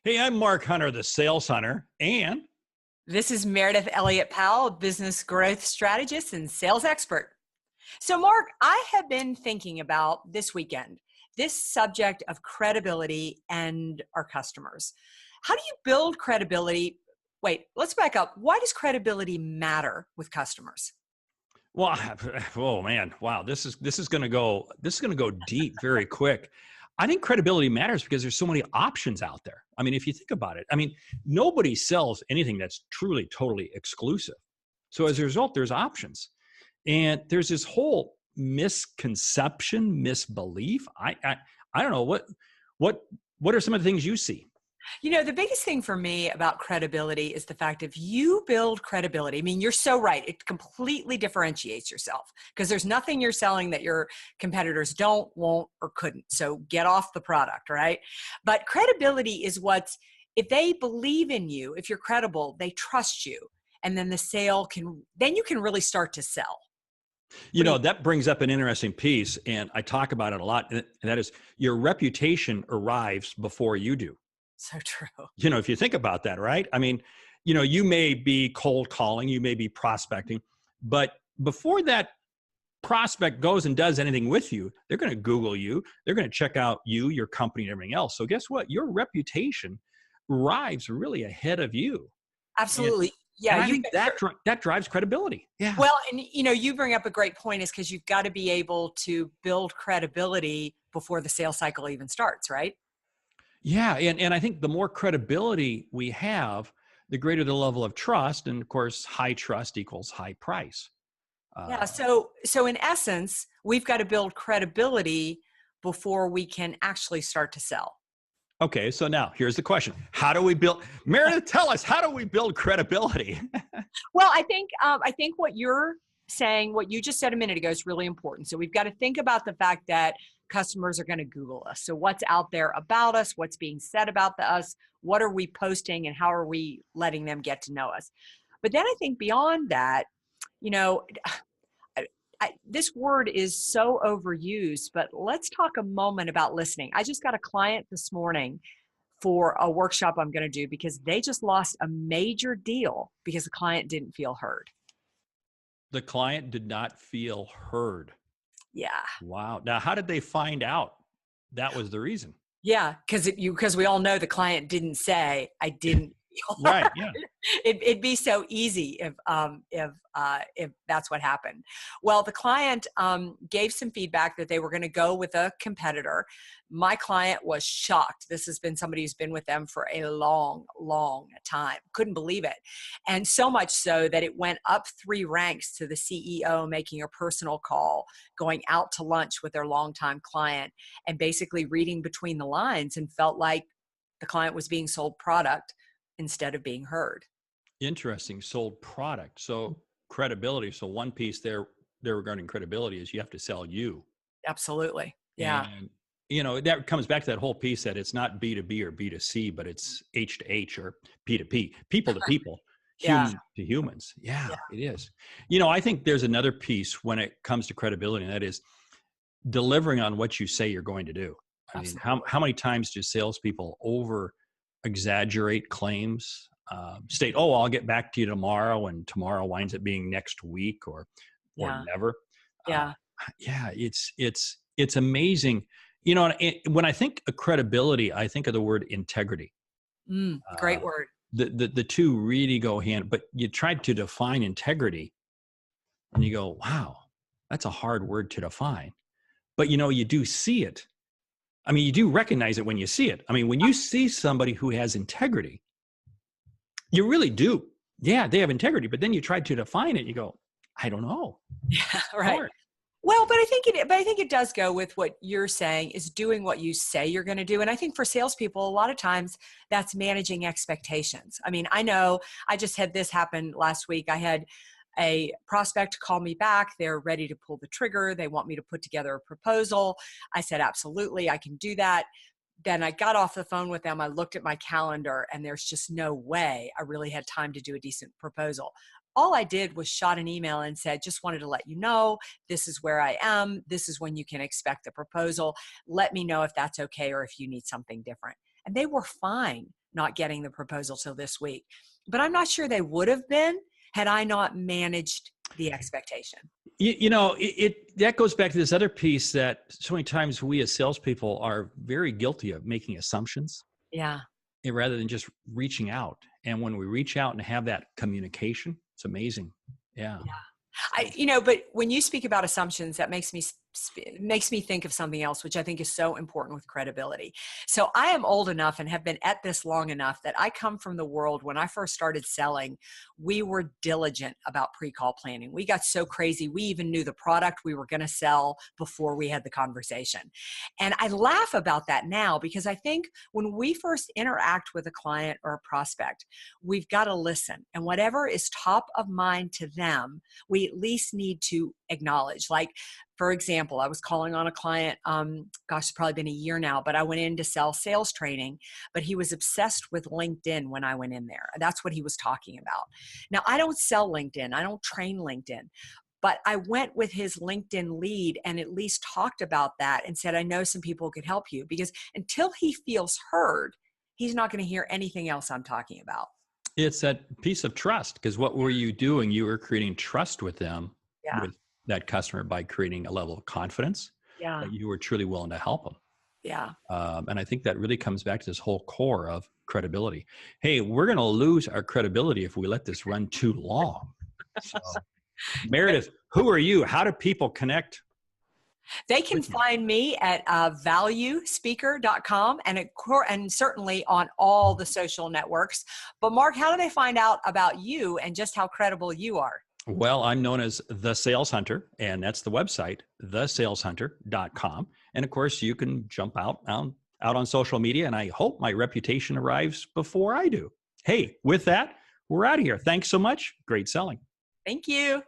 Hey, I'm Mark Hunter, the sales hunter, and This is Meridith Elliott Powell, business growth strategist and sales expert. So, Mark, I have been thinking about this weekend, this subject of credibility and our customers. How do you build credibility? Wait, let's back up. Why does credibility matter with customers? well, oh man, wow, this is going to go deep very quick. I think credibility matters because there's so many options out there. I mean, if you think about it, I mean, nobody sells anything that's truly totally exclusive. So as a result, there's options, and there's this whole misconception, misbelief. I don't know what what are some of the things you see? You know, the biggest thing for me about credibility is the fact if you build credibility, I mean, you're so right. It completely differentiates yourself because there's nothing you're selling that your competitors don't, won't, or couldn't. So get off the product, right? But credibility is what's, if they believe in you, if you're credible, they trust you. And then the sale can, then you can really start to sell. You What do know, you, that brings up an interesting piece, and I talk about it a lot, and that is your reputation arrives before you do. so true. You know, if you think about that, right? I mean, you know, you may be cold calling, you may be prospecting, but before that prospect goes and does anything with you, they're going to Google you, they're going to check out you, your company, and everything else. So guess what? Your reputation arrives really ahead of you, and Absolutely. Yeah, and I you think that that drives credibility. Yeah. well, and you know, you bring up a great point is because you've got to be able to build credibility before the sales cycle even starts, right? Yeah, and I think the more credibility we have, the greater the level of trust, and of course, high trust equals high price. Yeah. Uh, So in essence, we've got to build credibility before we can actually start to sell. okay, so now here's the question: how do we build? Meredith, tell us, how do we build credibility? Well, I think what you're saying, what you just said a minute ago, is really important. So we've got to think about the fact that customers are going to Google us. So what's out there about us? What's being said about us? What are we posting, and how are we letting them get to know us? But then I think beyond that, you know, this word is so overused, but let's talk a moment about listening. I just got a client this morning for a workshop I'm going to do because they just lost a major deal because the client didn't feel heard. The client did not feel heard. Yeah. Wow. Now, how did they find out that was the reason? Yeah, because we all know the client didn't say I didn't feel Right. heard. Yeah. It'd be so easy if that's what happened. Well, the client gave some feedback that they were going to go with a competitor. My client was shocked. This has been somebody who's been with them for a long, long time. Couldn't believe it, and so much so that it went up 3 ranks to the CEO making a personal call, going out to lunch with their longtime client, and basically reading between the lines and felt like the client was being sold product instead of being heard. Interesting. Sold product. So credibility. So one piece there regarding credibility is you have to sell you. Absolutely. Yeah. And you know, that comes back to that whole piece that it's not B2B or B2C, but it's H to H or P to P, people to people, Yeah. human to humans. Yeah, Yeah. it is. You know, I think there's another piece when it comes to credibility, and that is delivering on what you say you're going to do. I mean, Absolutely. how many times do salespeople over exaggerate claims, state, "Oh, I'll get back to you tomorrow," and tomorrow winds up being next week or Yeah. never. Uh, Yeah. yeah, it's amazing. You know, when I think of credibility, I think of the word integrity. Great Uh, word. the two really go hand. But you try to define integrity, and you go, "Wow, that's a hard word to define." But you know, you do see it. I mean, you do recognize it when you see it. I mean, when you see somebody who has integrity, you really do. Yeah, they have integrity. But then you try to define it, you go, I don't know. Yeah. Right. Hard. Well, but I think it does go with what you're saying is doing what you say you're going to do. And I think for salespeople, a lot of times that's managing expectations. I mean, I know I just had this happen last week. I had a prospect call me back. They're ready to pull the trigger. They want me to put together a proposal. I said, absolutely, I can do that. Then I got off the phone with them. I looked at my calendar and there's just no way I really had time to do a decent proposal. All I did was shot an email and said, just wanted to let you know, this is where I am. This is when you can expect the proposal. Let me know if that's okay or if you need something different. And they were fine. not getting the proposal till this week. But I'm not sure they would have been had I not managed the expectation. That goes back to this other piece that so many times we as salespeople are very guilty of making assumptions. Yeah. Rather than just reaching out. And when we reach out and have that communication, it's amazing. Yeah. But when you speak about assumptions, that makes me think of something else, which I think is so important with credibility. So I am old enough and have been at this long enough that I come from the world when I first started selling, we were diligent about pre-call planning. We got so crazy. We even knew the product we were going to sell before we had the conversation. And I laugh about that now because I think when we first interact with a client or a prospect, we've got to listen. And whatever is top of mind to them, we at least need to acknowledge. Like, for example, I was calling on a client, it's probably been a year now, but I went in to sell sales training, but he was obsessed with LinkedIn when I went in there. That's what he was talking about. Now, I don't sell LinkedIn. I don't train LinkedIn, but I went with his LinkedIn lead and at least talked about that and said, I know some people could help you, because until he feels heard, he's not going to hear anything else I'm talking about. It's that piece of trust, because what were you doing? You were creating trust with them, with that customer, by creating a level of confidence that you were truly willing to help them. Yeah. And I think that really comes back to this whole core of credibility. Hey, we're going to lose our credibility if we let this run too long. So, Meridith, who are you? How do people connect? They can find me at valuespeaker.com and certainly on all the social networks. But Mark, how do they find out about you and just how credible you are? Well, I'm known as The Sales Hunter, and that's the website, thesaleshunter.com. And of course, you can jump out on social media, and I hope my reputation arrives before I do. Hey, with that, we're out of here. Thanks so much. Great selling. Thank you.